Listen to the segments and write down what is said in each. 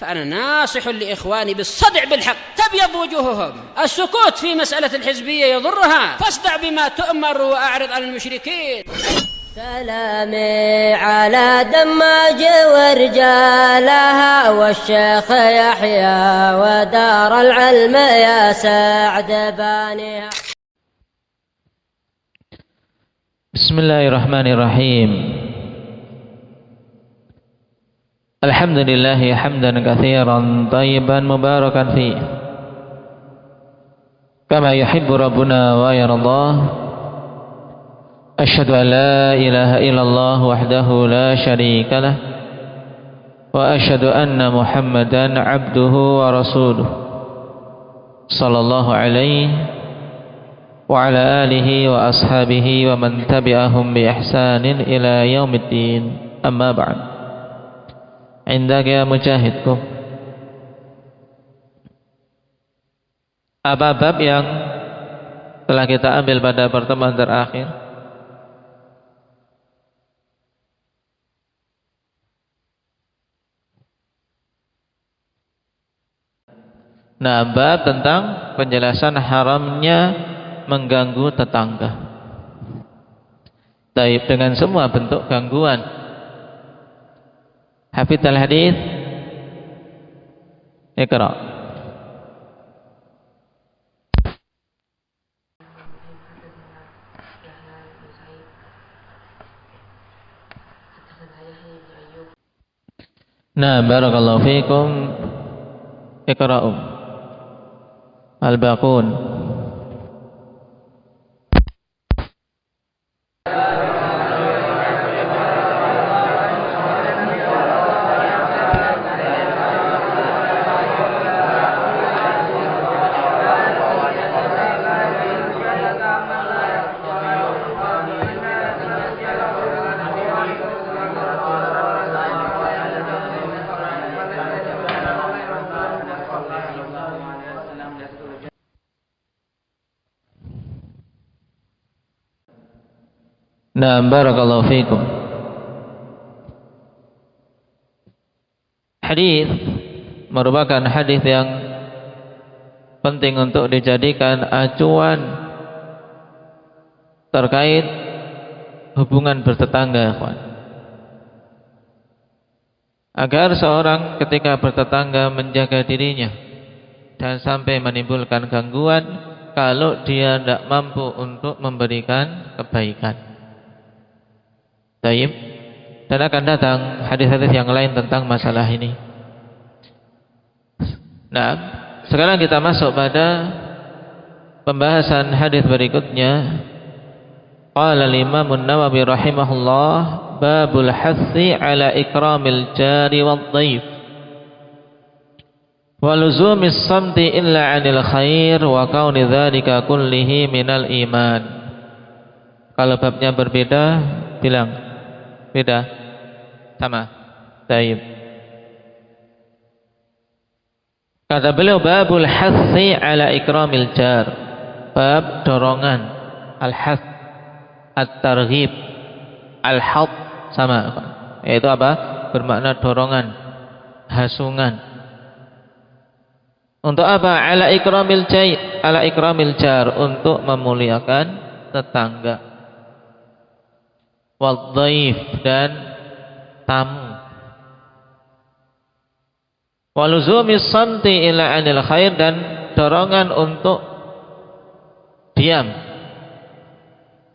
فأنا ناصح لإخواني بالصدع بالحق تبيض وجوههم. السكوت في مسألة الحزبية يضرها، فاصدع بما تؤمر وأعرض عن المشركين. سلامي على دماج ورجالها والشيخ يحيى ودار العلم يا سعد بانيها. بسم الله الرحمن الرحيم. الحمد لله حمدا كثيرا طيبا مباركا فيه كما يحب ربنا ويرضاه. أشهد أن لا إله إلا الله وحده لا شريك له وأشهد أن محمدا عبده ورسوله صلى الله عليه وعلى آله وأصحابه ومن تبعهم بإحسان إلى يوم الدين. أما بعد. Indak ya mujahidku, apa bab yang telah kita ambil pada pertemuan terakhir? Nah, bab tentang penjelasan haramnya mengganggu tetangga. Taib dengan semua bentuk gangguan. Hafidh al-hadith, Iqra. Nah, barakallahu fiikum. Iqra'u al-baqun. Nah, barakallahu fiikum. Hadis merupakan hadis yang penting untuk dijadikan acuan terkait hubungan bertetangga, kawan. Agar seorang ketika bertetangga menjaga dirinya dan sampai menimbulkan gangguan kalau dia tidak mampu untuk memberikan kebaikan. Taib. Dan akan datang hadis-hadis yang lain tentang masalah ini. Nah, sekarang kita masuk pada pembahasan hadis berikutnya. Qala al-Imam an-Nawawi rahimahullah, babul hassi ala ikramil jari wad dhaif wa luzumis samti illa 'anil khair wa kauni dzalika kullihi minal iman. Kalau babnya berbeda, bilang beda, sama, taib. Kata beliau, babul hassi ala ikramil jar, bab dorongan, al-hass, at-targhib, al-hadd, sama, yaitu apa? Bermakna dorongan, hasungan. Untuk apa? Ala ikramil jar, untuk memuliakan tetangga. Wadhaif, dan tamu. Waluzumis samti ila anil khair, dan dorongan untuk diam.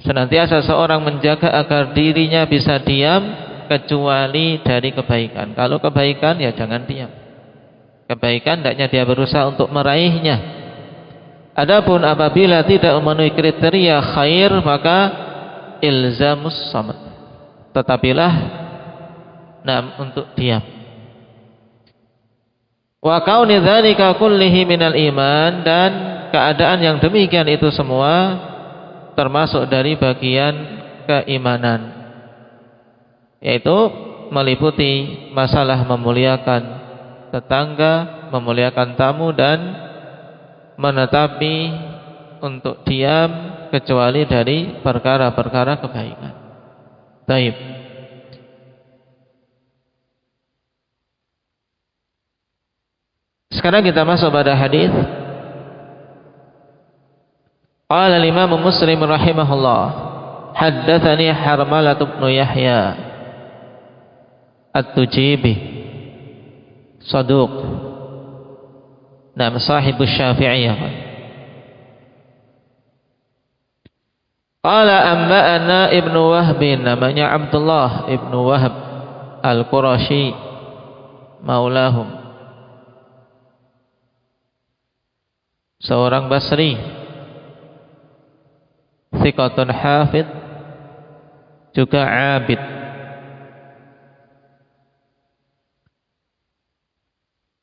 Senantiasa seorang menjaga agar dirinya bisa diam kecuali dari kebaikan. Kalau kebaikan ya jangan diam. Kebaikan hendaknya dia berusaha untuk meraihnya. Adapun apabila tidak memenuhi kriteria khair, maka ilzamus samat, tetapilah untuk diam. Wa kauni dzalika kullihi minal iman, dan keadaan yang demikian itu semua termasuk dari bagian keimanan, yaitu meliputi masalah memuliakan tetangga, memuliakan tamu, dan menetapi untuk diam kecuali dari perkara-perkara kebaikan. Baik. Sekarang kita masuk pada hadis. Qala al-Imam Muslim rahimahullah, haddatsani Harmalah bin Yahya At-Tujibi, saduq, nam sahib Syafi'iyah. Qala anba'ana Ibnu Wahb, namanya Abdullah Ibnu Wahb Al-Qurashi maulahum, seorang Basri, thiqatun hafid, juga abid.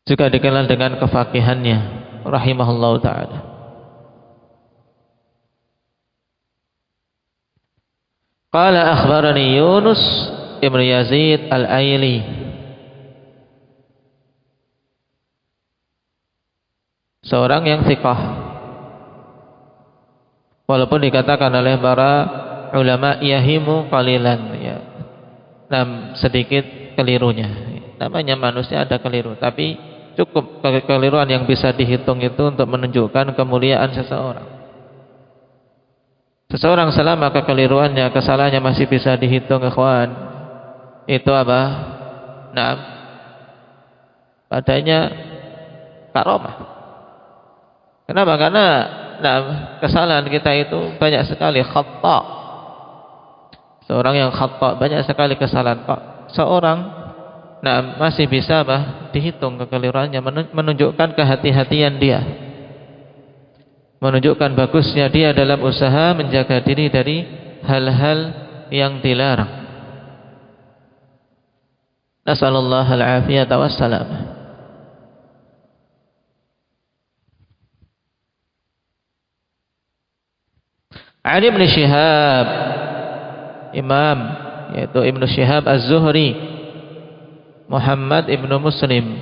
Juga dikenal dengan kefaqihannya rahimahullahu ta'ala. Qala akhbarani Yunus ibn Yazid al-Aili, seorang yang thiqah, walaupun dikatakan oleh para ulama yahimu qalilan, ya, sedikit kelirunya. Namanya manusia ada keliru, tapi cukup kekeliruan yang bisa dihitung itu untuk menunjukkan kemuliaan seseorang. Seseorang selama kekeliruannya, kesalahannya masih bisa dihitung, ikhwan, itu apa? Padanya karomah. Kenapa? Karena kesalahan kita itu banyak sekali khata'. Seorang yang khata' banyak sekali kesalahan. Kok seorang masih bisa dihitung kekeliruannya, menunjukkan kehati-hatian dia, menunjukkan bagusnya dia dalam usaha menjaga diri dari hal-hal yang dilarang. Nasallallahu al-afiyata wassalam. Ali bin Syihab, imam, yaitu Ibnu Syihab Az-Zuhri, Muhammad ibnu Muslim,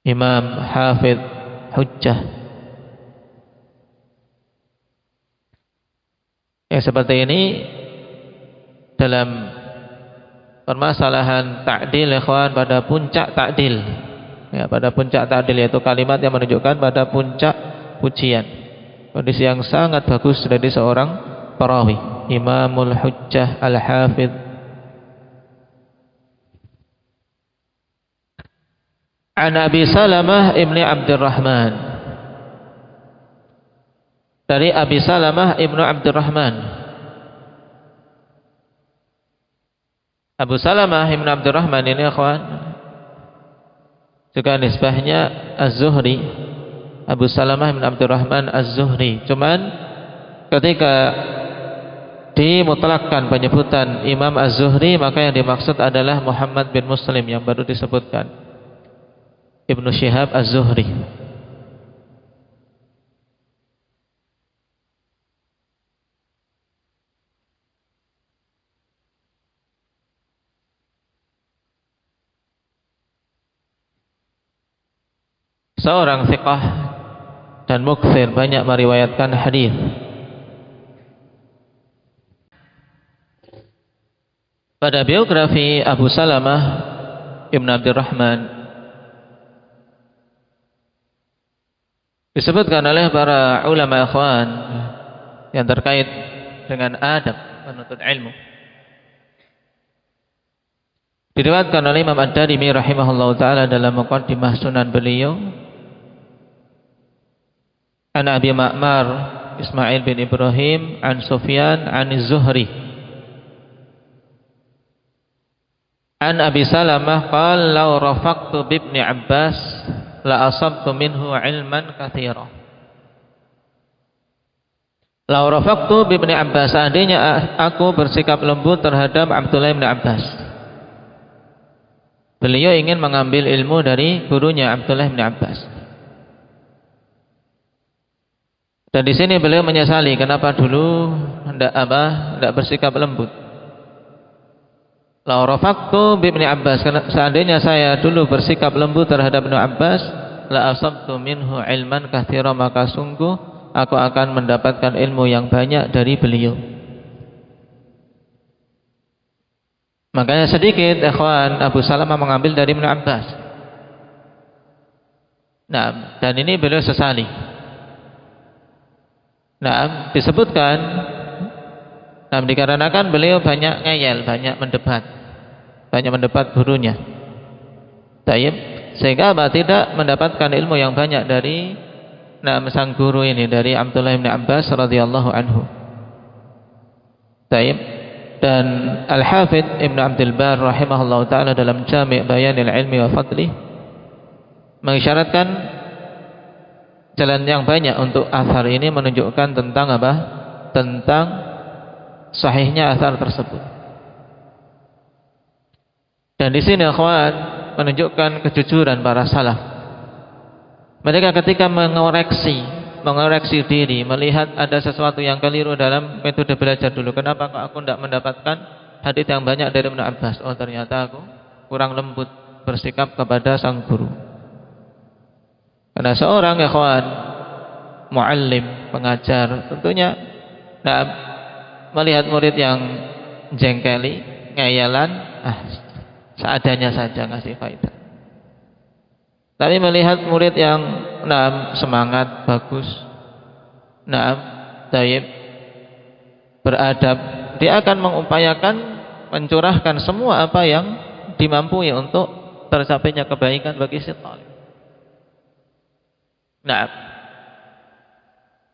imam, hafid, hujjah. Yang seperti ini dalam permasalahan ta'dil, ikhwan, pada puncak ta'dil, ya, pada puncak ta'dil, yaitu kalimat yang menunjukkan pada puncak pujian, kondisi yang sangat bagus dari seorang perawi, imamul hujjah al-hafid. An Abi Salamah ibni Abdurrahman, dari Abi Salamah ibnu Abdurrahman. Abu Salamah ibnu Abdurrahman ini, akhwan, juga nisbahnya Az-Zuhri, Abu Salamah ibnu Abdurrahman Az-Zuhri. Cuman ketika dimutlakkan penyebutan Imam Az-Zuhri, maka yang dimaksud adalah Muhammad bin Muslim yang baru disebutkan, Ibnu Syihab Az-Zuhri. Seorang thiqah dan mukthir, banyak meriwayatkan hadis. Pada biografi Abu Salamah ibn Abdurrahman disebutkan oleh para ulama, ikhwan, yang terkait dengan adab menuntut ilmu. Diriwayatkan oleh Imam Ad-Darimi rahimahullahu taala dalam muqaddimah sunan beliau, an Abi Ma'mar Ismail bin Ibrahim an Sufyan an Az-Zuhri an Abi Salamah qala law rafaqtu bi Ibni Abbas la asabtu minhu ilman katsira. Law rafaqtu bi Ibni Abbas, seandainya aku bersikap lembut terhadap Abdullah bin Abbas. Beliau ingin mengambil ilmu dari gurunya Abdullah bin Abbas. Dan di sini beliau menyesali kenapa dulu hendak bersikap lembut. La rafaqtu bi Ibni Abbas, seandainya saya dulu bersikap lembut terhadap Ibnu Abbas, la asabtu minhu ilman katsira, maka sungguh aku akan mendapatkan ilmu yang banyak dari beliau. Makanya sedikit ikhwan Abu Salamah mengambil dari Ibnu Abbas. Nah, dan ini beliau sesali. Nah, disebutkan dikarenakan beliau banyak ngeyel, banyak mendebat gurunya. Taib, sehingga tidak mendapatkan ilmu yang banyak dari sang guru ini, dari Abdullah bin Abbas radhiyallahu anhu. Taib, dan Al-Hafidh Ibnu Abdul Bar rahimahullahu taala dalam Jami' Bayanil Ilmi wa Fadlih mengisyaratkan jalan yang banyak untuk athar ini, menunjukkan tentang apa? Tentang sahihnya athar tersebut. Dan di sini akhwan menunjukkan kejujuran para salaf. Mereka ketika mengoreksi diri, melihat ada sesuatu yang keliru dalam metode belajar dulu. Kenapa kok aku tidak mendapatkan hadits yang banyak dari Ibnu Abbas? Oh, ternyata aku kurang lembut bersikap kepada sang guru. Karena seorang ikhwan muallim, pengajar, tentunya melihat murid yang jengkeli, ngeyelan, seadanya saja ngasih faedah. Tapi melihat murid yang semangat, bagus, taib, beradab, dia akan mengupayakan mencurahkan semua apa yang dimampui untuk tercapainya kebaikan bagi si talib.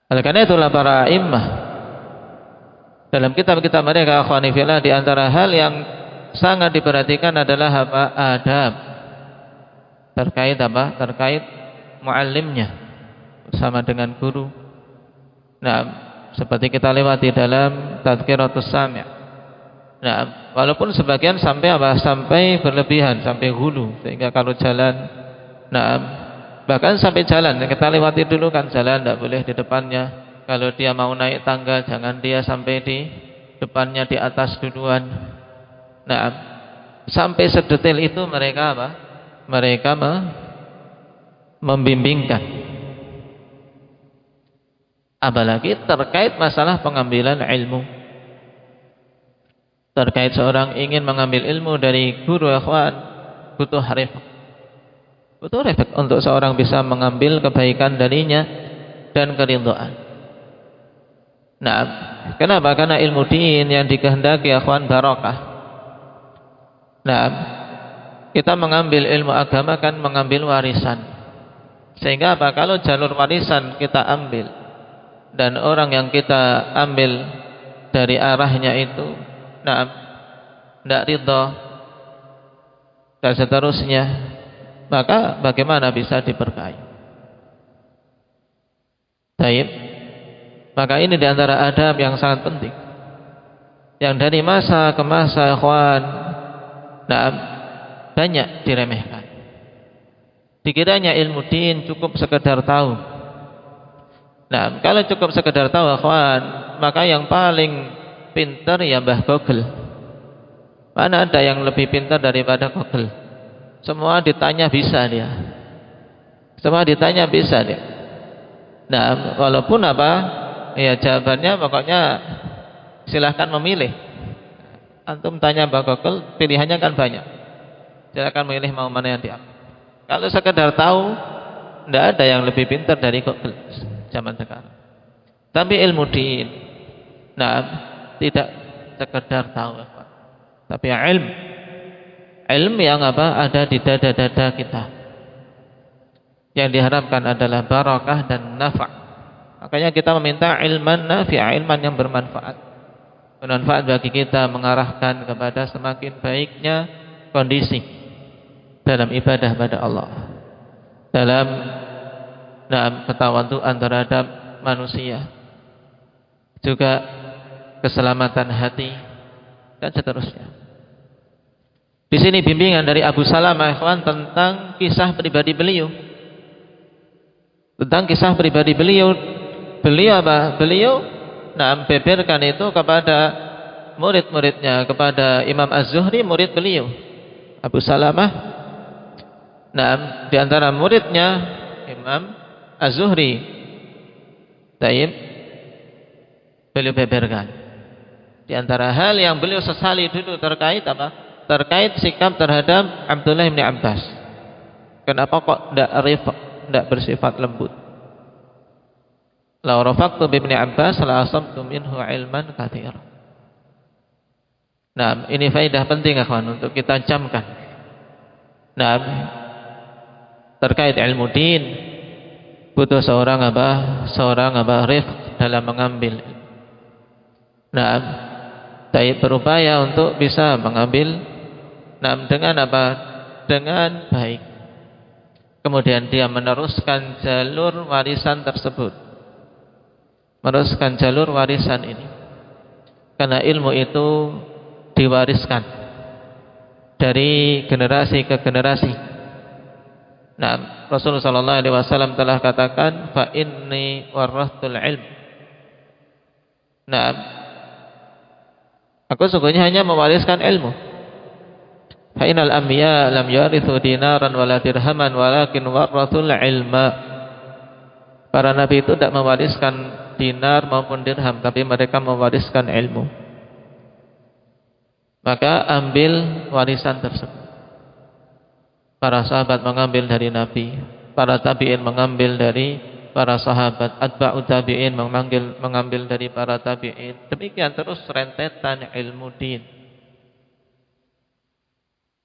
Oleh karena itulah para imam dalam kitab-kitab mereka akhwani fillah, di antara hal yang sangat diperhatikan adalah apa? Adab. Terkait apa? Terkait muallimnya bersama dengan guru. Seperti kita lewati dalam Tadhkiratus Sami'. Walaupun sebagian sampai apa? Sampai berlebihan, sampai hulu, sehingga kalau jalan, bahkan sampai jalan kita lewati dulu kan, jalan tidak boleh di depannya. Kalau dia mau naik tangga, jangan dia sampai di depannya, di atas duluan. Sampai sedetail itu mereka apa? Mereka membimbingkan. Apalagi terkait masalah pengambilan ilmu. Terkait seorang ingin mengambil ilmu dari guru, ikhwan, butuh rifq. Butuh rifq untuk seorang bisa mengambil kebaikan darinya dan keridhaan. Kenapa? Karena ilmu din yang dikehendaki ikhwan barokah. Kita mengambil ilmu agama kan mengambil warisan. Sehingga apa? Kalau jalur warisan kita ambil dan orang yang kita ambil dari arahnya itu tidak ridha dan seterusnya, maka bagaimana bisa diberkahi? Taib. Maka ini diantara adab yang sangat penting, yang dari masa ke masa ikhwan banyak diremehkan. Dikiranya ilmu din cukup sekedar tahu. Kalau cukup sekedar tahu, ikhwan, maka yang paling pintar ya Mbah Google. Mana ada yang lebih pintar daripada Google? Semua ditanya bisa dia. Semua ditanya bisa dia. Walaupun apa? Ya jawabannya pokoknya silahkan memilih. Antum tanya Mbah Google, pilihannya kan banyak. Silakan memilih mau mana yang diambil. Kalau sekedar tahu, tidak ada yang lebih pintar dari Google zaman sekarang. Tapi ilmu din, tidak sekedar tahu, tapi ilmu yang apa? Ada di dada-dada kita. Yang diharapkan adalah barakah dan nafa'. Makanya kita meminta ilman nafi'ah, ilman yang bermanfaat. Bermanfaat bagi kita, mengarahkan kepada semakin baiknya kondisi dalam ibadah pada Allah, dalam ketawaduan terhadap manusia, juga keselamatan hati dan seterusnya. Di sini bimbingan dari Abu Salamah, ikhwan, tentang kisah pribadi beliau. Tentang kisah pribadi beliau apa? Beliau beberkan itu kepada murid-muridnya, kepada Imam Az-Zuhri, murid beliau Abu Salamah. Di antara muridnya Imam Az-Zuhri, taib, beliau beberkan. Di antara hal yang beliau sesali dulu terkait apa? terkait sikap terhadap Abdullah bin Abbas. Kenapa kok tidak bersifat lembut? La rafaqtu bi Ibni Abbas la asabtu minhu ilman katsira. Nah, ini faedah penting akhwan untuk kita camkan. Nah, terkait ilmu din butuh seorang rifq dalam mengambil. Nah, saya berupaya untuk bisa mengambil dengan apa? Dengan baik. Kemudian dia meneruskan jalur warisan tersebut. Meneruskan jalur warisan ini. Karena ilmu itu diwariskan dari generasi ke generasi. Nah, Rasulullah sallallahu alaihi wasallam telah katakan, "Fa inni warathtul ilm." Nah, aku sungguhnya hanya mewariskan ilmu. Fa innal anbiya lam yarithu dinaran wala dirhaman walakin warathul ilma. Para nabi itu tidak mewariskan dinar maupun dirham, tapi mereka mewariskan ilmu. Maka ambil warisan tersebut. Para sahabat mengambil dari nabi, para tabi'in mengambil dari para sahabat, atba'ut tabi'in mengambil dari para tabi'in. Demikian terus rentetan ilmu din.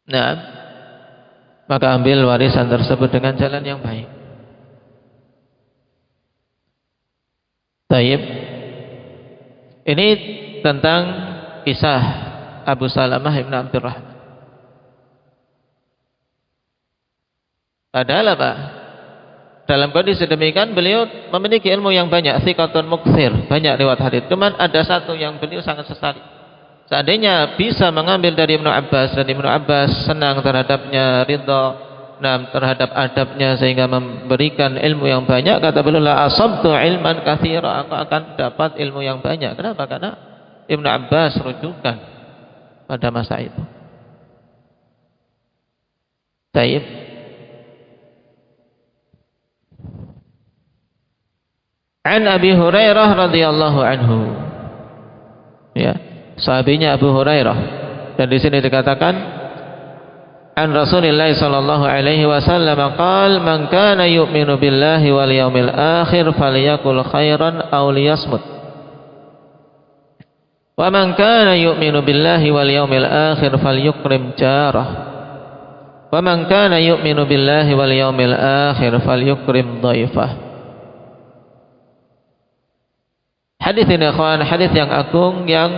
Nah, maka ambil warisan tersebut dengan jalan yang baik. Taib. Ini tentang kisah Abu Salamah ibn Abdurrahman. Padahal apa? Dalam kondisi demikian beliau memiliki ilmu yang banyak, thiqatun mukthir, banyak riwayat hadis. Cuman ada satu yang beliau sangat sesali. Seandainya bisa mengambil dari Ibnu Abbas dan Ibnu Abbas senang terhadapnya, ridha terhadap adabnya sehingga memberikan ilmu yang banyak, kata beliau, la asabtu ilman katsira, aku akan dapat ilmu yang banyak. Kenapa? Karena Ibnu Abbas rujukan pada masa itu. Taib. An Abi Hurairah radhiyallahu anhu. Ya, sahabinya Abu Hurairah. Dan di sini dikatakan an Rasulillah sallallahu alaihi wasallam qaal man kana yu'minu billahi wal yaumil akhir falyakul khairan aw liyasmut. Wa man kana yu'minu billahi wal yaumil akhir falyukrim jarah. Wa man kana yu'minu billahi wal yaumil akhir falyukrim dhaifah. Hadis ini akhwan, hadis yang agung yang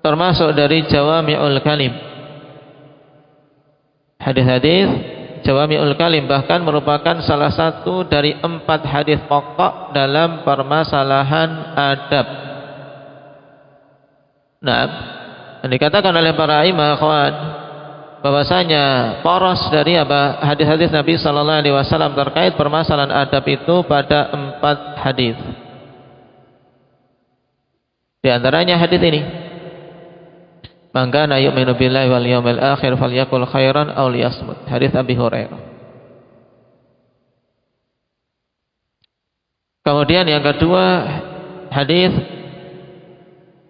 termasuk dari jawami'ul kalim. Hadis-hadis jawami'ul kalim bahkan merupakan salah satu dari 4 hadis pokok dalam permasalahan adab. Nah, yang dikatakan oleh para imam akhwan bahwasanya poros dari apa hadis-hadis Nabi sallallahu alaihi wasallam terkait permasalahan adab itu pada 4 hadis. Di antaranya hadis ini, man kana yu'minu billahi wal yawmil akhir falyakul khairan aw liyasmut. Hadis Abi Hurairah. Kemudian yang kedua, hadis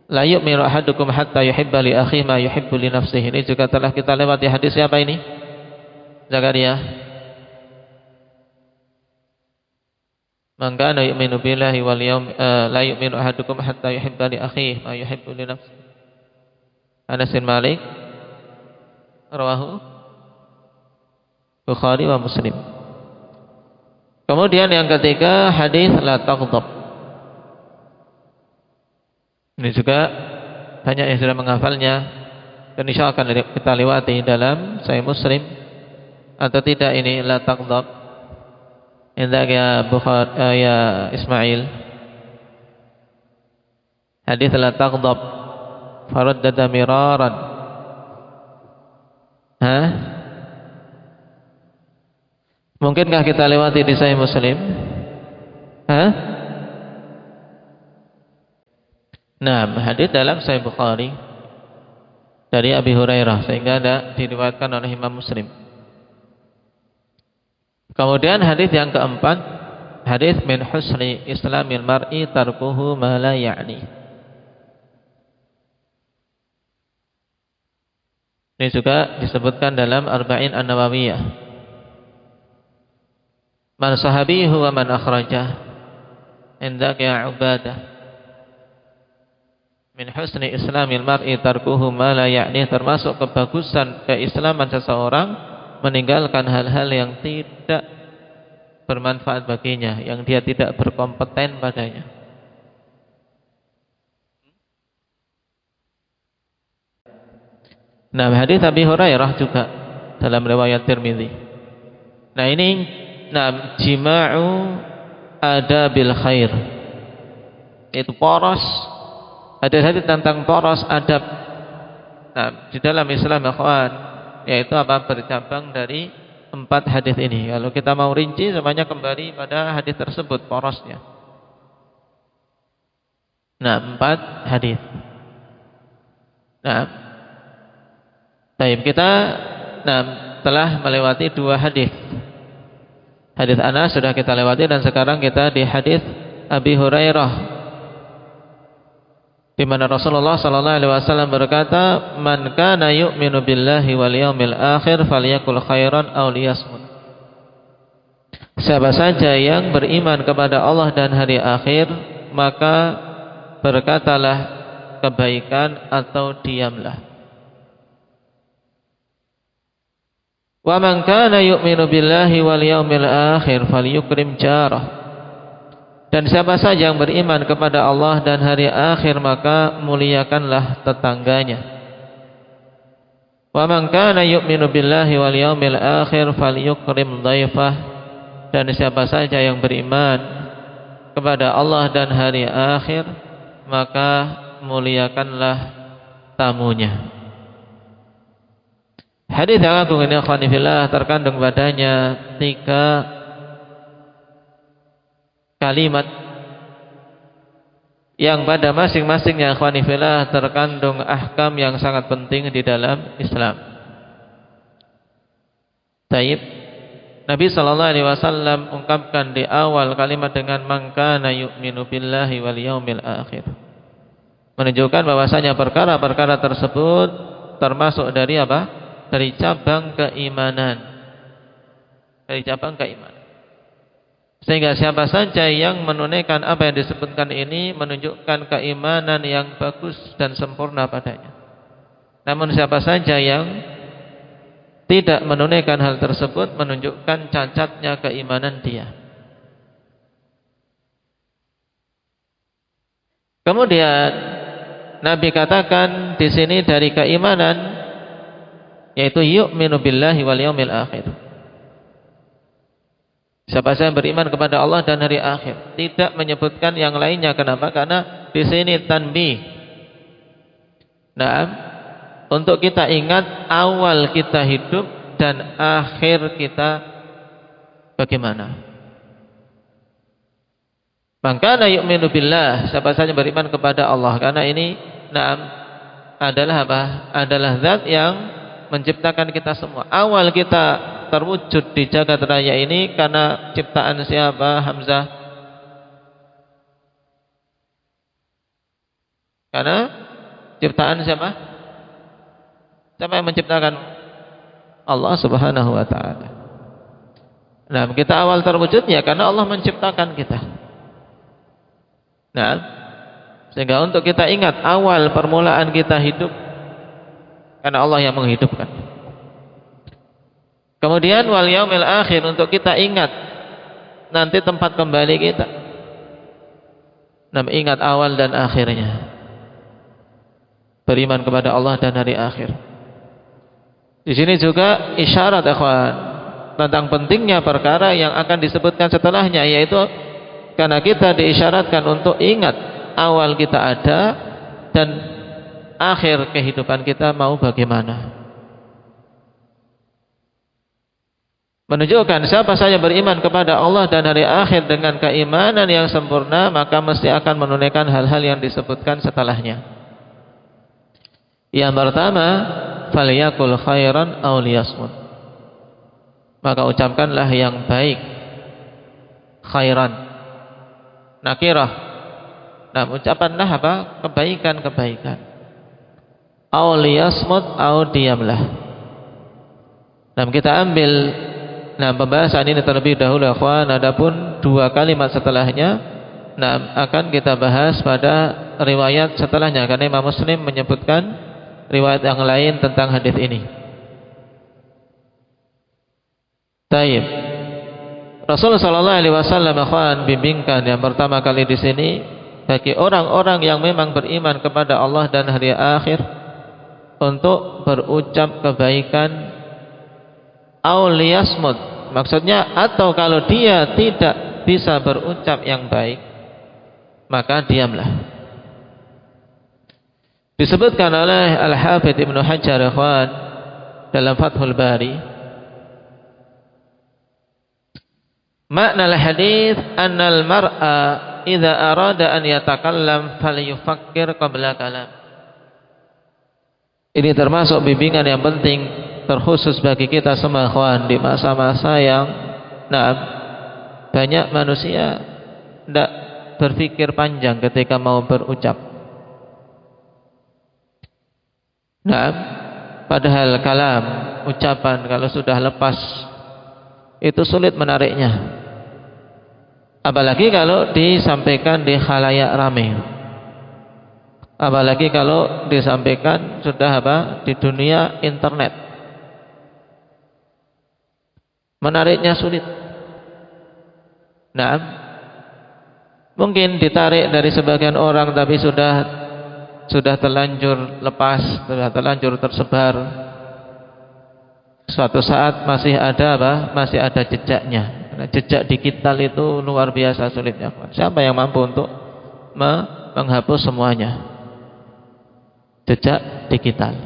la yu'minu ahadukum hatta yuhibba li akhihi ma yuhibbu li nafsihi. Ini juga telah kita lewati. Hadis siapa ini? Zakaria. Man kana yu'minu billahi wal yawm la yu'minu ahadukum hatta yuhibba li akhihi ma yuhibbu li nafsihi. Anas bin Malik rawahu Bukhari wa Muslim. Kemudian yang ketiga hadis la taghdab. Ini juga banyak yang sudah menghafalnya dan insyaallah akan kita lewati dalam Sahih Muslim atau tidak ini la taghdab. Indak ya Bukhari ya Ismail. Hadis la taghdab faraddada miraran. Mungkinkah kita lewati di Sahih Muslim? Nah, hadis dalam Sahih Bukhari dari Abi Hurairah sehingga ada diriwayatkan oleh Imam Muslim. Kemudian hadis yang keempat, hadis min husni islamil mar'i tarkuhu ma la ya'ni. Ini juga disebutkan dalam Arba'in An-Nawawiyah. Man sahabihi wa man akhrajah indaka ya ubadah min husni islamil mar'i tarkuhu ma la ya'ni, termasuk kebagusan keislaman seseorang meninggalkan hal-hal yang tidak bermanfaat baginya, yang dia tidak berkompeten padanya. Nah, hadis Abi Hurairah juga dalam riwayat Tirmidzi. Nah, ini jima'u adabil khair. Itu poros. Hadis-hadis tentang poros adab. Nah, di dalam Islam ikhwan, yaitu apa? Bercabang dari 4 hadis ini. Kalau kita mau rinci semuanya kembali pada hadis tersebut porosnya. Nah, 4 hadis. Nah, baik, kita telah melewati 2 hadis. Hadis Anas sudah kita lewati dan sekarang kita di hadis Abi Hurairah, di mana Rasulullah sallallahu alaihi wasallam berkata, "Man kana yu'minu billahi wal yaumil akhir falyakul khairan aw liyasmut." Siapa saja yang beriman kepada Allah dan hari akhir, maka berkatalah kebaikan atau diamlah. Wa man kana yu'minu billahi wal yaumil akhir falyukrim jarah. Dan siapa saja yang beriman kepada Allah dan hari akhir, maka muliakanlah tetangganya. Wa man kana yu'minu billahi wal yaumil akhir falyukrim dhaifah. Dan siapa saja yang beriman kepada Allah dan hari akhir, maka muliakanlah tamunya. Hadis yang agung ini akhwani fillah terkandung padanya 3 kalimat yang pada masing-masingnya akhwani fillah terkandung ahkam yang sangat penting di dalam Islam. Taib, Nabi sallallahu alaihi wasallam ungkapkan di awal kalimat dengan man kana yu'minu billahi wal yaumil akhir, menunjukkan bahwasanya perkara-perkara tersebut termasuk dari apa? Dari cabang keimanan. Dari cabang keimanan. Sehingga siapa saja yang menunaikan apa yang disebutkan ini menunjukkan keimanan yang bagus dan sempurna padanya. Namun siapa saja yang tidak menunaikan hal tersebut menunjukkan cacatnya keimanan dia. Kemudian Nabi katakan di sini dari keimanan, yaitu yu'minu billahi wal yaumil akhir. Siapa saja yang beriman kepada Allah dan hari akhir, tidak menyebutkan yang lainnya. Kenapa? Karena di sini tanbih. Nah, untuk kita ingat awal kita hidup dan akhir kita bagaimana. Maka yu'minu billah, siapa saja beriman kepada Allah, karena ini adalah apa? Adalah zat yang menciptakan kita semua. Awal kita terwujud di jagat raya ini karena ciptaan siapa? Hamzah. Karena ciptaan siapa? Siapa yang menciptakan? Allah Subhanahu wa taala. Nah, kita awal terwujudnya karena Allah menciptakan kita. Nah, sehingga untuk kita ingat awal permulaan kita hidup karena Allah yang menghidupkan. Kemudian wal yaumil akhir, untuk kita ingat nanti tempat kembali kita. Nah, ingat awal dan akhirnya. Beriman kepada Allah dan hari akhir. Di sini juga isyarat ikhwan tentang pentingnya perkara yang akan disebutkan setelahnya, yaitu karena kita diisyaratkan untuk ingat awal kita ada dan akhir kehidupan kita mau bagaimana. Menunjukkan siapa saja beriman kepada Allah dan hari akhir dengan keimanan yang sempurna, maka mesti akan menunaikan hal-hal yang disebutkan setelahnya. Yang pertama, falyakul khairan aw liyasmut. Maka ucapkanlah yang baik. Khairan, nakirah. Nah, ucapanlah apa? Kebaikan-kebaikan. Au liyasmut, au diamlah. Nah, kita ambil pembahasan ini terlebih dahulu ikhwan. Adapun dua kalimat setelahnya akan kita bahas pada riwayat setelahnya, karena Imam Muslim menyebutkan riwayat yang lain tentang hadis ini. Taib. Rasulullah sallallahu alaihi wasallam ikhwan bimbingkan yang pertama kali di sini bagi orang-orang yang memang beriman kepada Allah dan hari akhir untuk berucap kebaikan au liyasmut, maksudnya atau kalau dia tidak bisa berucap yang baik maka diamlah. Disebutkan oleh Al-Hafidz Ibnu Hajar ikhwan dalam Fathul Bari, makna al-hadits anna al-mar'a idza arada an yatakallam falyufakkir qabla kalam. Ini termasuk bimbingan yang penting terkhusus bagi kita semua ikhwan di masa-masa yang banyak manusia tidak berpikir panjang ketika mau berucap. Padahal kalam, ucapan kalau sudah lepas itu sulit menariknya. Apalagi kalau disampaikan di khalayak ramai. Apalagi kalau disampaikan sudah di dunia internet. Menariknya sulit. Mungkin ditarik dari sebagian orang tapi sudah terlanjur lepas, sudah terlanjur tersebar. Suatu saat masih ada jejaknya. Jejak digital itu luar biasa sulitnya. Siapa yang mampu untuk menghapus semuanya? Jejak digital.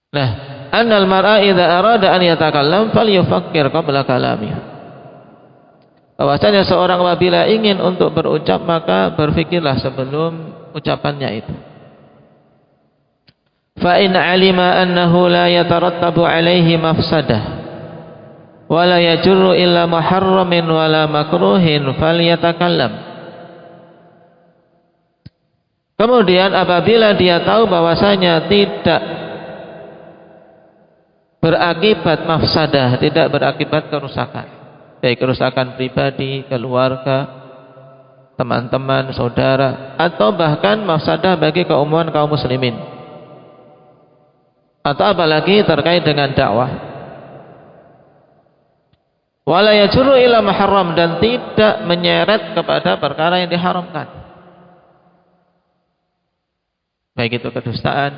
Nah, annal mar'a idza arada an yatakallam falyufakkir qabla kalamihi. Bahwasanya seorang apabila ingin untuk berucap maka berfikirlah sebelum ucapannya itu. Fa in alima annahu la yatarattabu alaihi mafsadah wa la yajurru illa muharramin wa la makruhin falyatakallam. Kemudian apabila dia tahu bahwasanya tidak berakibat mafsadah, tidak berakibat kerusakan, baik kerusakan pribadi, keluarga, teman-teman, saudara, atau bahkan mafsadah bagi keumuman kaum muslimin, atau apalagi terkait dengan dakwah. Wala yajurru ila muharram, dan tidak menyeret kepada perkara yang diharamkan, baik itu kedustaan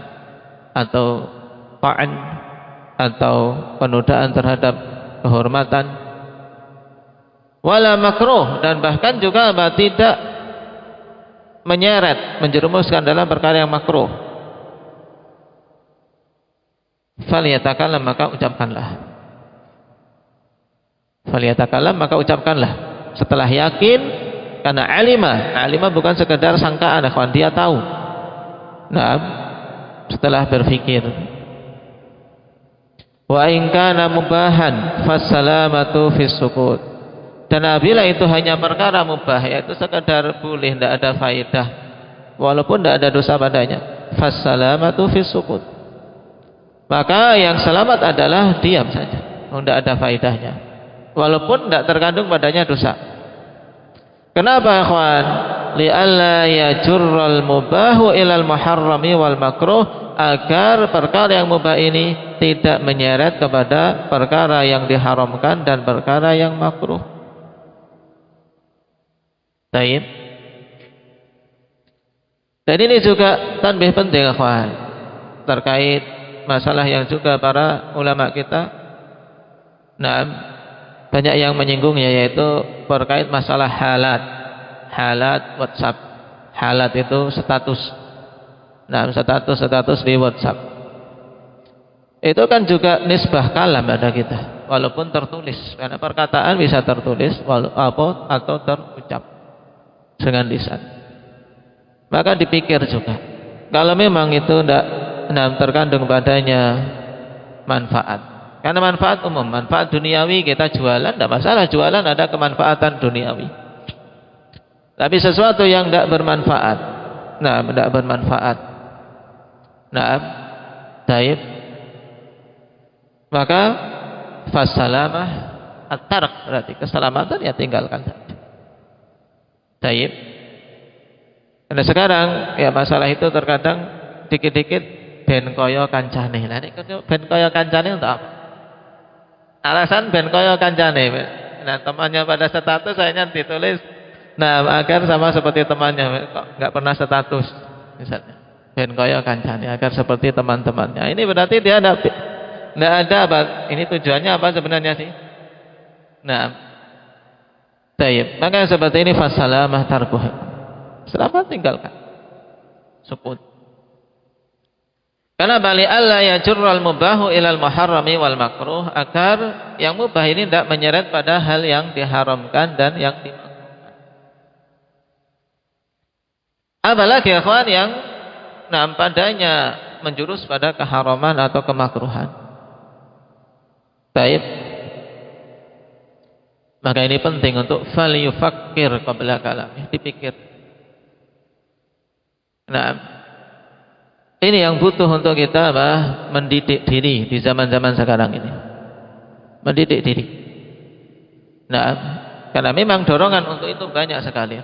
atau ta'an atau penodaan terhadap kehormatan. Wala makruh, dan bahkan juga tidak menyeret, menjerumuskan dalam perkara yang makruh. Falyatakallam, maka ucapkanlah. Falyatakallam, maka ucapkanlah. Setelah yakin, karena alima bukan sekedar sangkaan, akhwan, dia tahu. Setelah berfikir. Wa in kana mubahan fassalamatu fis sukut. Dan apabila itu hanya perkara mubah, yaitu sekedar boleh, tidak ada faedah, walaupun tidak ada dosa padanya, fassalamatu fis sukut, maka yang selamat adalah diam saja, tidak ada faedahnya, walaupun tidak terkandung padanya dosa. Kenapa ikhwan? Li'alla yajurral mubahu ilal muharrami wal makruh, agar perkara yang mubah ini tidak menyeret kepada perkara yang diharamkan dan perkara yang makruh. Baik. Dan ini juga tanbih penting ikhwan, terkait masalah yang juga para ulama kita banyak yang menyinggungnya, yaitu terkait masalah halat WhatsApp. Halat itu status. Status di WhatsApp. Itu kan juga nisbah kalam pada kita, walaupun tertulis, karena perkataan bisa tertulis atau terucap dengan lisan. Maka dipikir juga, kalau memang itu tidak terkandung padanya manfaat, karena manfaat umum, manfaat duniawi, kita jualan, tidak masalah, jualan ada kemanfaatan duniawi. Tapi sesuatu yang tidak bermanfaat, tidak bermanfaat. Taib. Maka fasalamah at-tark, berarti keselamatan ya tinggalkan saja. Taib. Karena sekarang ya masalah itu terkadang dikit-dikit ben koyo kancane. Lah nek ben koyo kancane untuk apa? Alasan ben koyo kancane. Nah, temannya pada status sayanya ditulis agar sama seperti temannya, kok enggak pernah status misalnya. Ben koyo kancane agar seperti teman-temannya. Ini berarti dia enggak ada apa? Ini tujuannya apa sebenarnya sih? Taib. Maka seperti ini fasalamah tarkuh. Selamat tinggalkan. Sukut. Karena bali Allah ya jurral mubahu ilal muharrami wal makruh, agar yang mubah ini tidak menyeret pada hal yang diharamkan dan yang dimakruhkan. Apalagi ikhwan yang padanya menjurus pada keharaman atau kemakruhan. Taib. Maka ini penting untuk falyufakkir qabla kalamih, dipikir. Ini yang butuh untuk kita mendidik diri di zaman-zaman sekarang ini. Mendidik diri. Karena memang dorongan untuk itu banyak sekali.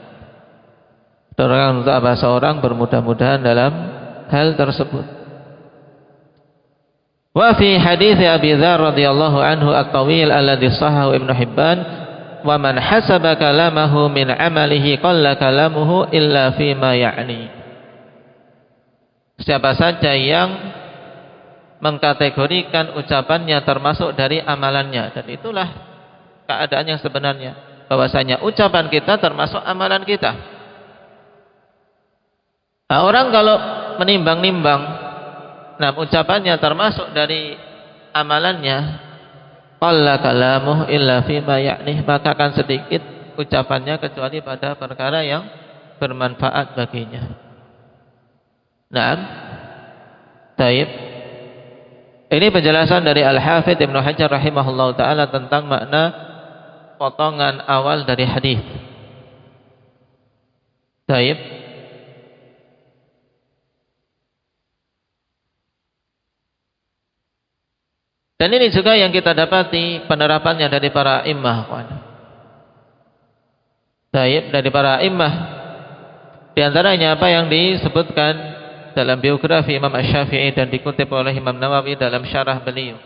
Dorongan untuk seorang bermudah-mudahan dalam hal tersebut. Wa fi hadits Abi Dzar radhiyallahu anhu at-tawil alladhi sahahu Ibnu Hibban, wa man hasaba kalamahu min amalihi qalla kalamuhu illa fi ma ya'ni. Siapa saja yang mengkategorikan ucapannya termasuk dari amalannya, dan itulah keadaan yang sebenarnya, bahwasanya ucapan kita termasuk amalan kita. Orang kalau menimbang-nimbang ucapannya termasuk dari amalannya, qalla kalamuhu illa fi ma ya'ni, maka akan sedikit ucapannya kecuali pada perkara yang bermanfaat baginya. Taib. Ini penjelasan dari Al-Hafidz Ibnu Hajar rahimahullahu taala tentang makna potongan awal dari hadis. Taib. Dan ini juga yang kita dapati penerapannya dari para imam. Taib, dari para imam. Di antaranya apa yang disebutkan dalam biografi Imam Asy-Syafi'i dan dikutip oleh Imam Nawawi dalam syarah beliau.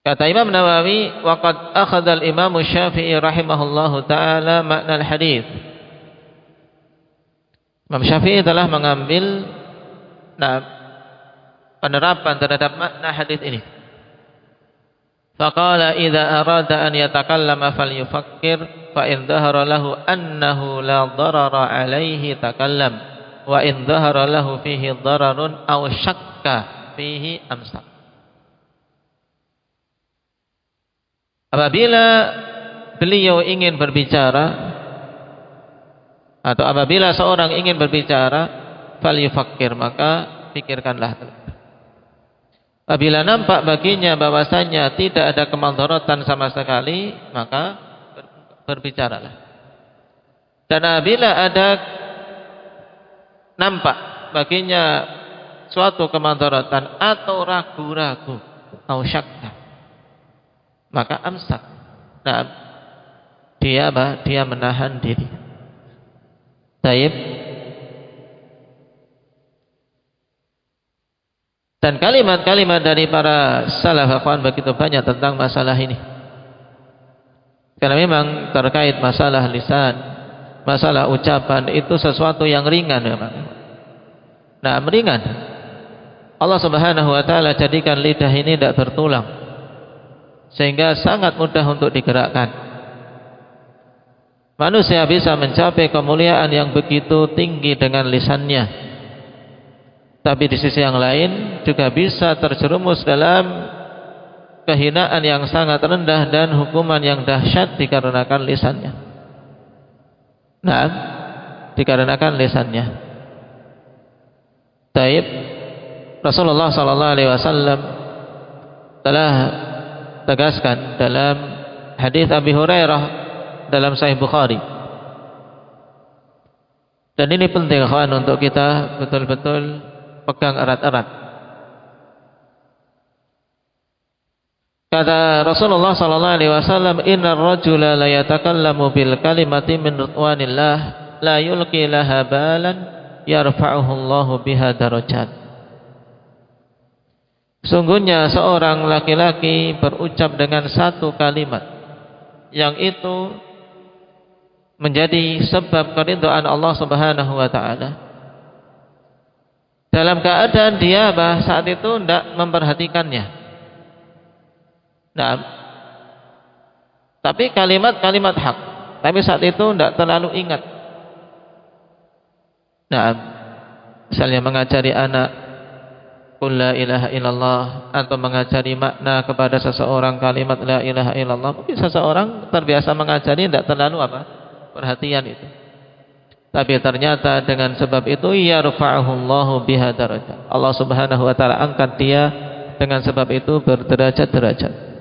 Kata Imam Nawawi, waqad akhadha al-Imam Asy-Syafi'i rahimahullahu taala makna al-hadits. Imam Syafi'i telah mengambil penerapan terhadap makna hadis ini. Faqala idza arada an yatakallama falyufakkir fa in dhahara lahu annahu la darara alaihi takallam wa in dhahara lahu fihi dararun aw syakka fihi amsak. Apabila beliau ingin berbicara atau apabila seorang ingin berbicara, falyufakkir, maka pikirkanlah. Apabila nampak baginya bahwasanya tidak ada kemudaratan sama sekali, maka berbicaralah. Dan apabila ada nampak baginya suatu kemudaratan atau ragu-ragu atau syakka, maka amsak. Dia menahan diri. Taib. Dan kalimat-kalimat dari para salaf akhwan begitu banyak tentang masalah ini. Karena memang terkait masalah lisan, masalah ucapan itu sesuatu yang ringan memang. Ringan. Allah Subhanahu wa taala jadikan lidah ini tidak bertulang, sehingga sangat mudah untuk digerakkan. Manusia bisa mencapai kemuliaan yang begitu tinggi dengan lisannya. Tapi di sisi yang lain juga bisa terjerumus dalam kehinaan yang sangat rendah dan hukuman yang dahsyat dikarenakan lisannya. Dikarenakan lisannya. Taib. Rasulullah sallallahu alaihi wasallam telah tegaskan dalam hadis Abi Hurairah dalam Sahih Bukhari. Dan ini penting kawan untuk kita betul-betul pegang erat-erat. Kata Rasulullah sallallahu alaihi wasallam, "Innar rajula la yatakallamu bil kalimati min ridwanillah la yulqi laha balan yarfa'uhu Allahu biha darajat." Sungguhnya seorang laki-laki berucap dengan satu kalimat yang itu menjadi sebab keridhaan Allah Subhanahu wa taala. Dalam keadaan dia saat itu tidak memperhatikannya. Nah, tapi kalimat-kalimat hak, tapi saat itu tidak terlalu ingat. Nah, misalnya mengajari anak qul la ilaha illallah, atau mengajari makna kepada seseorang kalimat la ilaha illallah. Mungkin seseorang terbiasa mengajari tidak terlalu perhatian itu. Tapi ternyata dengan sebab itu yarfa'uhu Allahu biha darajat. Allah Subhanahu wa taala angkat dia dengan sebab itu berderajat-derajat.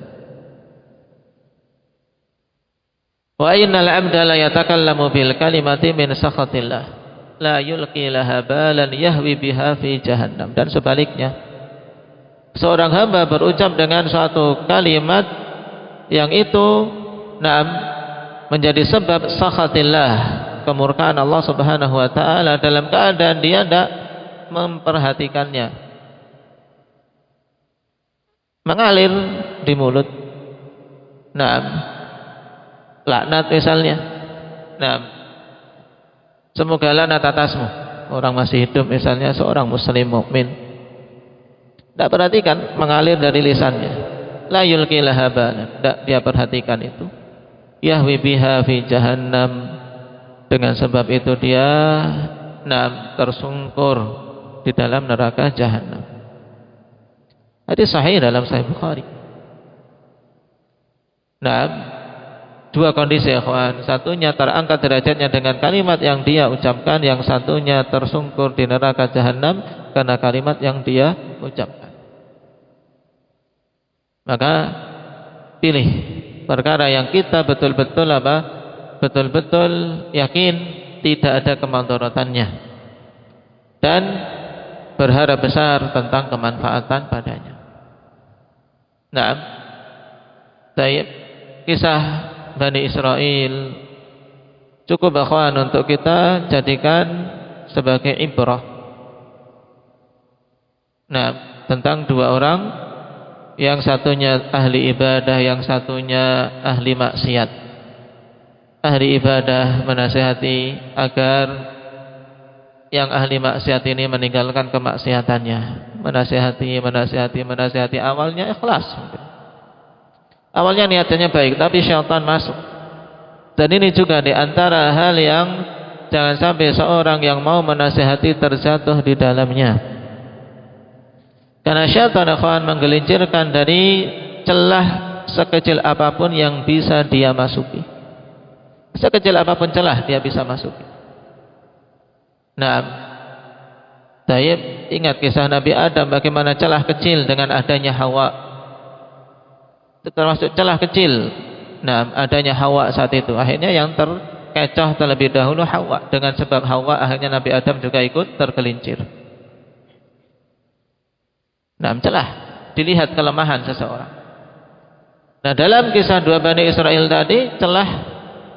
Wa innal 'abda la yatakallamu bil kalimati min sakhatillah la yulqi laha balan yahwi biha fi jahannam. Dan sebaliknya, seorang hamba berucap dengan suatu kalimat yang itu menjadi sebab sakhatillah, kemurkaan Allah Subhanahu wa taala, dalam keadaan dia tidak memperhatikannya, mengalir di mulut. Laknat misalnya. Semoga laknat atasmu. Orang masih hidup misalnya, seorang muslim mukmin, tidak perhatikan, mengalir dari lisannya. La yulqi laha balan, tidak dia perhatikan itu. Yahwi biha fi jahannam, dengan sebab itu dia tersungkur di dalam neraka jahannam. Hadis sahih dalam Sahih Bukhari. Dua kondisi ya kawan. Satunya terangkat derajatnya dengan kalimat yang dia ucapkan, yang satunya tersungkur di neraka jahannam karena kalimat yang dia ucapkan. Maka pilih perkara yang kita betul-betul betul-betul yakin tidak ada kemadaratannya, dan berharap besar tentang kemanfaatan padanya. Kisah Bani Israel cukup akhwan untuk kita jadikan sebagai ibrah. Tentang dua orang, yang satunya ahli ibadah, yang satunya ahli maksiat. Ahli ibadah menasihati agar yang ahli maksiat ini meninggalkan kemaksiatannya. Menasihati. Awalnya ikhlas, awalnya niatnya baik, tapi syaitan masuk. Dan ini juga di antara hal yang jangan sampai seorang yang mau menasihati terjatuh di dalamnya. Karena syaitan akan menggelincirkan dari celah sekecil apapun yang bisa dia masuki. Sekecil apapun celah dia bisa masuki. Ingat kisah Nabi Adam, bagaimana celah kecil dengan adanya Hawa. Termasuk celah kecil. Adanya Hawa saat itu. Akhirnya yang terkecoh terlebih dahulu Hawa. Dengan sebab Hawa akhirnya Nabi Adam juga ikut tergelincir. Celah, dilihat kelemahan seseorang. Dalam kisah dua Bani Israel tadi, celah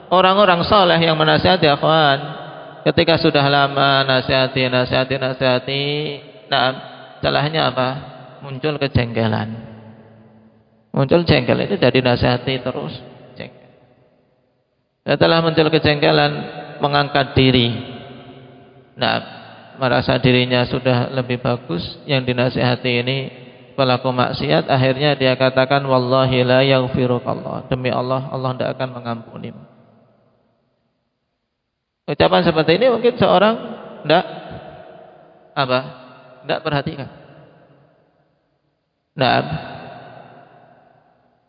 orang-orang saleh yang menasihati akhwan, ketika sudah lama nasihati, celahnya apa? Muncul kejengkelan. Muncul jengkel, itu dari nasihati terus jengkel. Setelah muncul kejengkelan, mengangkat diri. Merasa dirinya sudah lebih bagus, yang dinasihati ini pelaku maksiat. Akhirnya dia katakan, wallahi la yaghfirukallah, demi Allah, Allah tidak akan mengampuni. Ucapan seperti ini mungkin seorang tidak perhatikan.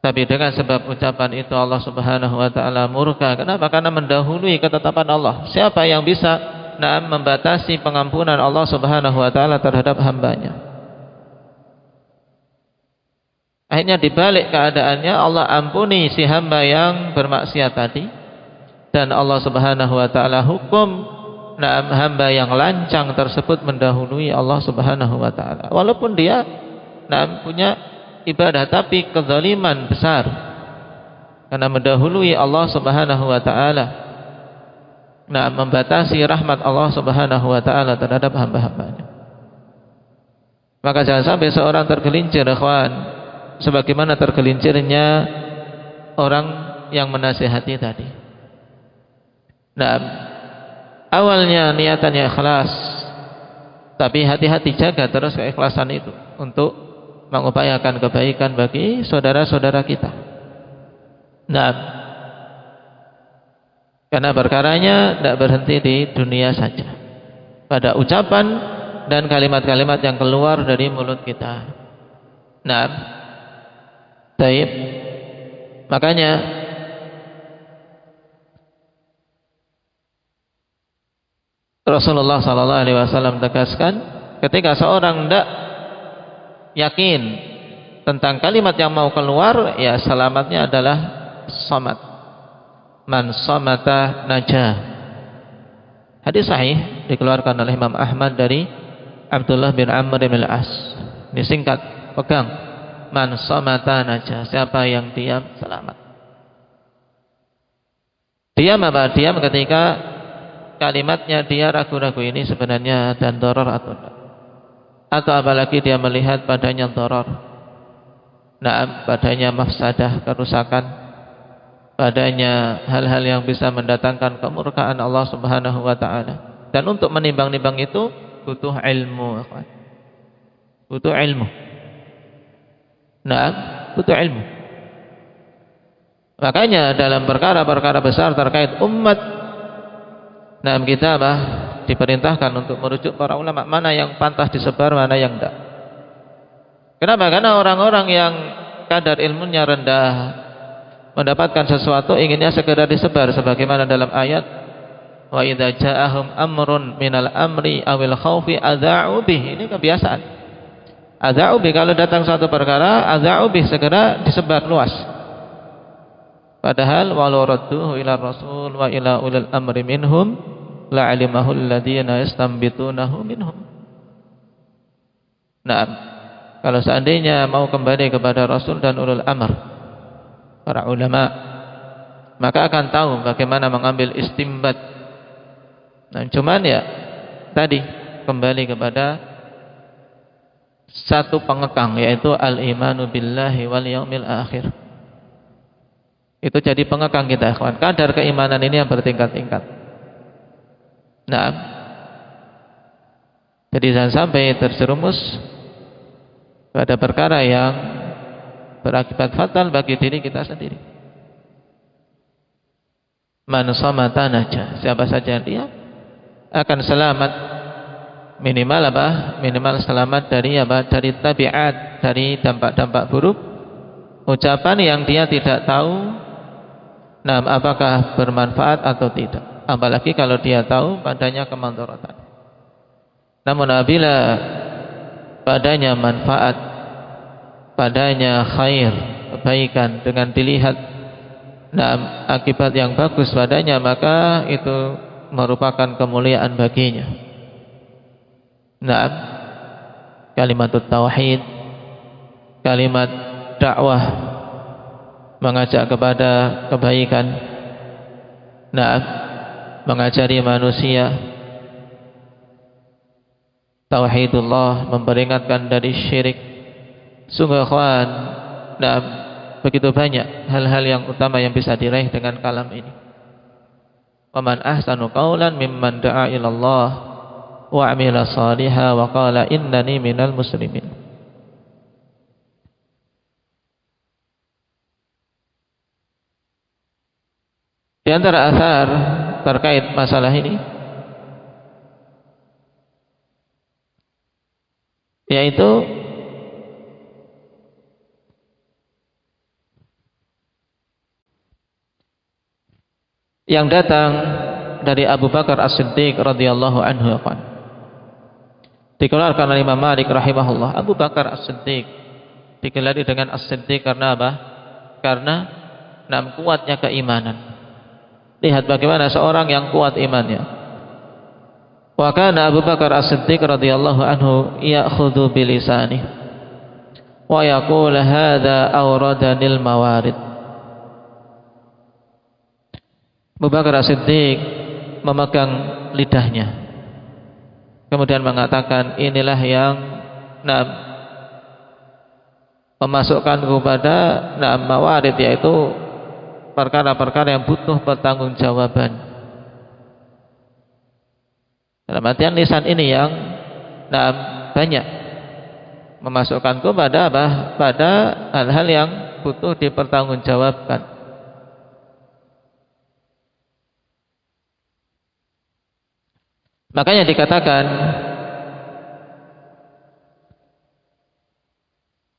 Tapi dengan sebab ucapan itu Allah Subhanahu wa taala murka. Kenapa? Karena mendahului ketetapan Allah. Siapa yang bisa membatasi pengampunan Allah Subhanahu wa taala terhadap hambanya? Akhirnya dibalik keadaannya, Allah ampuni si hamba yang bermaksiat tadi, dan Allah Subhanahu wa taala hukum hamba yang lancang tersebut mendahului Allah Subhanahu wa taala. Walaupun dia punya ibadah, tapi kezaliman besar karena mendahului Allah Subhanahu wa taala. Membatasi rahmat Allah Subhanahu wa taala terhadap hamba-hambanya. Maka jangan sampai seorang tergelincir, ikhwan, sebagaimana tergelincirnya orang yang menasihati tadi. Awalnya niatannya ikhlas, tapi hati-hati jaga terus keikhlasan itu untuk mengupayakan kebaikan bagi saudara-saudara kita. Karena perkaranya tidak berhenti di dunia saja, pada ucapan dan kalimat-kalimat yang keluar dari mulut kita. Baik. Makanya Rasulullah sallallahu alaihi wasallam tegaskan, ketika seorang tidak yakin tentang kalimat yang mau keluar, ya selamatnya adalah samat. Man samata najah. Hadis sahih dikeluarkan oleh Imam Ahmad dari Abdullah bin Amr bin Al-As. Ini singkat, pegang. Man samata najah. Siapa yang diam selamat. Diam apa? Diam ketika kalimatnya dia ragu-ragu ini sebenarnya dan doror atau tidak. Atau apalagi dia melihat padanya doror, padanya mafsadah, kerusakan, padanya hal-hal yang bisa mendatangkan kemurkaan Allah Subhanahu wa taala. Dan untuk menimbang-nimbang itu butuh ilmu, butuh ilmu. Butuh ilmu. Makanya dalam perkara-perkara besar terkait umat, kita diperintahkan untuk merujuk para ulama, mana yang pantas disebar, mana yang tidak. Kenapa? Karena orang-orang yang kadar ilmunya rendah, mendapatkan sesuatu inginnya segera disebar, sebagaimana dalam ayat wa idza ja'ahum amrun minal amri awil khaufi adza'u bih. Ini kebiasaan. Adza'u bih, kalau datang suatu perkara, adza'u bih, segera disebar luas. Padahal walau radduhu ila rasul wa ila ulil amri minhum la'alimahu alladziina yastanbitunahu minhum. Kalau seandainya mau kembali kepada Rasul dan ulul amr, para ulama, maka akan tahu bagaimana mengambil istimbat. Cuman ya tadi kembali kepada satu pengekang, yaitu al-imanu billahi wal yaumil akhir. Itu jadi pengekang kita, ikhwan. Kadar keimanan ini yang bertingkat-tingkat. Jadi jangan sampai terjerumus pada perkara yang berakibat fatal bagi diri kita sendiri. Man samata najah. Siapa saja yang diam akan selamat, minimal minimal selamat dari dari tabiat, dari dampak-dampak buruk ucapan yang dia tidak tahu apakah bermanfaat atau tidak, apalagi kalau dia tahu padanya kemandaratan. Namun apabila padanya manfaat, padanya khair, kebaikan, dengan dilihat akibat yang bagus padanya, maka itu merupakan kemuliaan baginya. Kalimatut tauhid, kalimat dakwah, mengajak kepada kebaikan, mengajari manusia tauhidullah, memperingatkan dari syirik. Sungguh ikhwan, begitu banyak hal-hal yang utama yang bisa diraih dengan kalam ini. Wa man ahsanu qawlan mimman da'a ila Allah wa 'amila shalihan wa qala innani minal muslimin. Di antara asar terkait masalah ini, yaitu yang datang dari Abu Bakar As-Siddiq radhiyallahu anhu. Dikeluarkan oleh Imam Malik rahimahullah. Abu Bakar As-Siddiq digelari dengan As-Siddiq karena apa? Karena kuatnya keimanan. Lihat bagaimana seorang yang kuat imannya. Wa kana Abu Bakar As-Siddiq radhiyallahu anhu ya'khudhu bilisanihi wa yaqul hadza awradanil mawarid. Abu Bakar As-Siddiq memegang lidahnya, kemudian mengatakan, inilah yang memasukkan kepada mawarid, yaitu perkara-perkara yang butuh pertanggungjawaban. Dalam artian lisan ini yang banyak memasukkan kepada apa? Pada hal-hal yang butuh dipertanggungjawabkan. Makanya dikatakan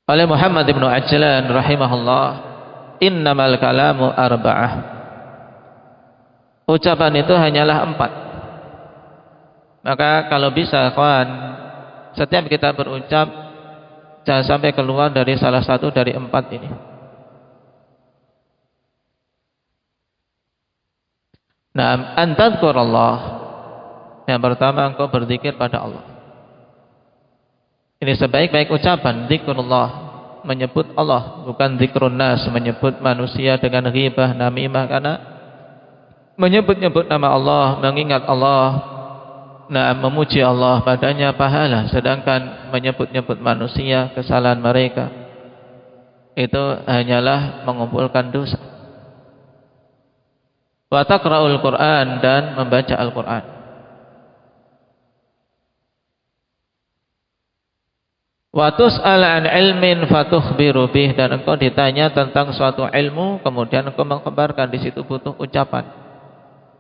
oleh Muhammad ibn Ajlan rahimahullah, innamal kalamu arba'ah. Ucapan itu hanyalah 4. Maka kalau bisa kawan, setiap kita berucap jangan sampai keluar dari salah satu dari 4 ini. Antadkurallah. Yang pertama, engkau berzikir pada Allah. Ini sebaik-baik ucapan, zikrullah, menyebut Allah, bukan zikrun nas, menyebut manusia dengan ghibah, namimah. Karena menyebut-nyebut nama Allah, mengingat Allah, memuji Allah, padanya pahala. Sedangkan menyebut-nyebut manusia, kesalahan mereka, itu hanyalah mengumpulkan dosa. Wa taqra'ul Qur'an, dan membaca Al-Qur'an. Wa tus'al an ilmin fatukhbiru bih, dan engkau ditanya tentang suatu ilmu, kemudian engkau mengkhabarkan. Di situ butuh ucapan.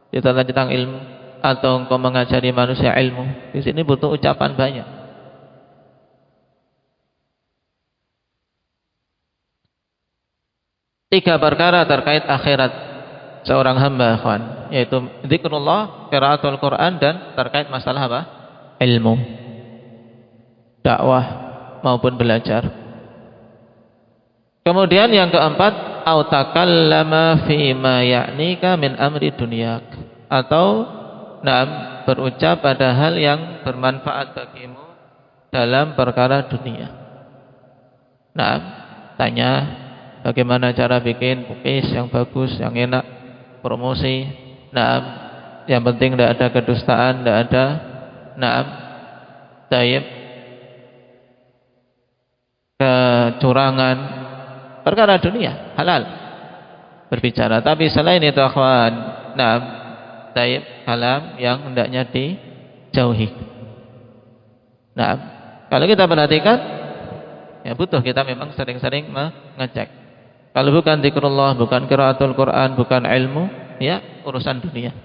Ditanya tentang ilmu atau engkau mengajari manusia ilmu, di sini butuh ucapan banyak. Tiga perkara terkait akhirat seorang hamba, kawan, yaitu zikrullah, qiraatul Quran, dan terkait masalah apa? Ilmu, dakwah maupun belajar. Kemudian yang keempat, au takallama fi ma ya'nika min amri dunyak, atau berucap pada hal yang bermanfaat bagimu dalam perkara dunia. Tanya bagaimana cara bikin cookies yang bagus, yang enak, promosi. Yang penting tidak ada kedustaan, tidak ada kecurangan, perkara dunia halal berbicara. Tapi selain itu akhwan, kalam yang hendaknya dijauhi. Kalau kita perhatikan, ya butuh kita memang sering-sering mengecek. Kalau bukan zikrullah, bukan qiraatul Quran, bukan ilmu, ya urusan dunia.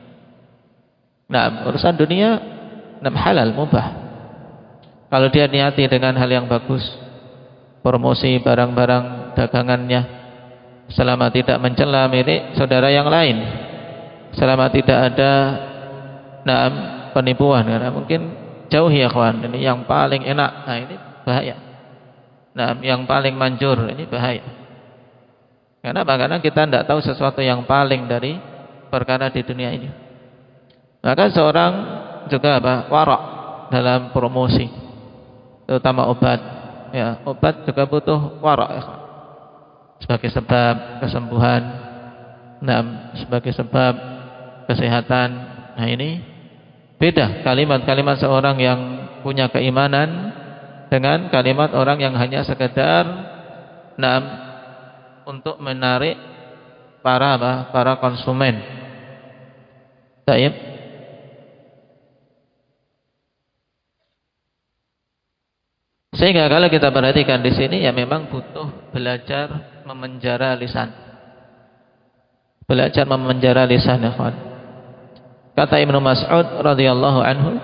Urusan dunia halal, mubah. Kalau dia niati dengan hal yang bagus, promosi barang-barang dagangannya, selama tidak mencela milik saudara yang lain, selama tidak ada penipuan, karena mungkin jauhi ya kawan, ini yang paling enak, ini bahaya. Yang paling manjur, ini bahaya. Kenapa? Karena kita tidak tahu sesuatu yang paling dari perkara di dunia ini. Maka seorang juga wara' dalam promosi, terutama obat. Ya, obat juga butuh wara' sebagai sebab kesembuhan, sebagai sebab kesehatan. Nah ini beda kalimat-kalimat seorang yang punya keimanan dengan kalimat orang yang hanya sekedar untuk menarik para konsumen. Baik. Sehingga kalau kita perhatikan di sini, ya memang butuh belajar memenjara lisan. Belajar memenjara lisan, ya kawan. Kata Ibnu Mas'ud radhiyallahu anhu,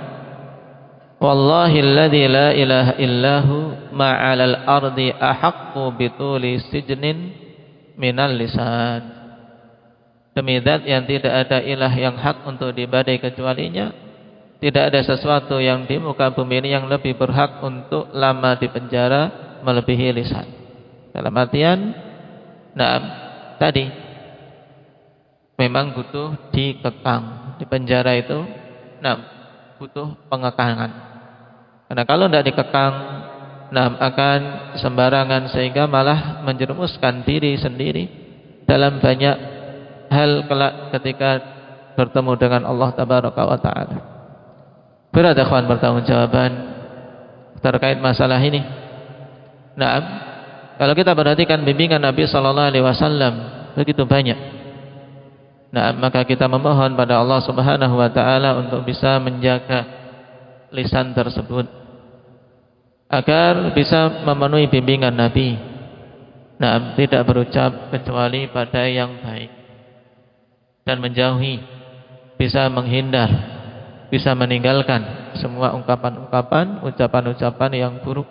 wallahi alladzi la ilaha illahu ma'alal ardi ahaqqu bituli sijnin minal lisan. Demi zat yang tidak ada ilah yang hak untuk diibadahi kecualinya, tidak ada sesuatu yang di muka bumi ini yang lebih berhak untuk lama di penjara melebihi lisan. Dalam artian, tadi memang butuh dikekang. Di penjara itu butuh pengekangan. Karena kalau tidak dikekang, akan sembarangan sehingga malah menjerumuskan diri sendiri dalam banyak hal kelak ketika bertemu dengan Allah Tabaraka wa Ta'ala. Berat ikhwan bertanggungjawaban terkait masalah ini. Kalau kita perhatikan bimbingan Nabi sallallahu alaihi wasallam begitu banyak. Maka kita memohon pada Allah Subhanahu wa Ta'ala untuk bisa menjaga lisan tersebut agar bisa memenuhi bimbingan Nabi. Tidak berucap kecuali pada yang baik dan menjauhi, bisa menghindar, bisa meninggalkan semua ungkapan-ungkapan, ucapan-ucapan yang buruk.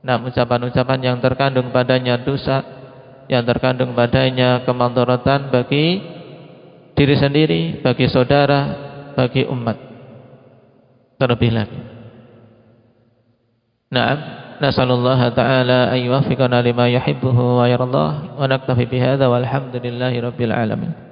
Ucapan-ucapan yang terkandung padanya dosa, yang terkandung padanya kemandaratan bagi diri sendiri, bagi saudara, bagi umat. Terlebih lagi. Nasallallahu ta'ala an yuwaffiqana lima yuhibbuhu wa yardah wa naktafi bihadza walhamdulillahi rabbil alamin.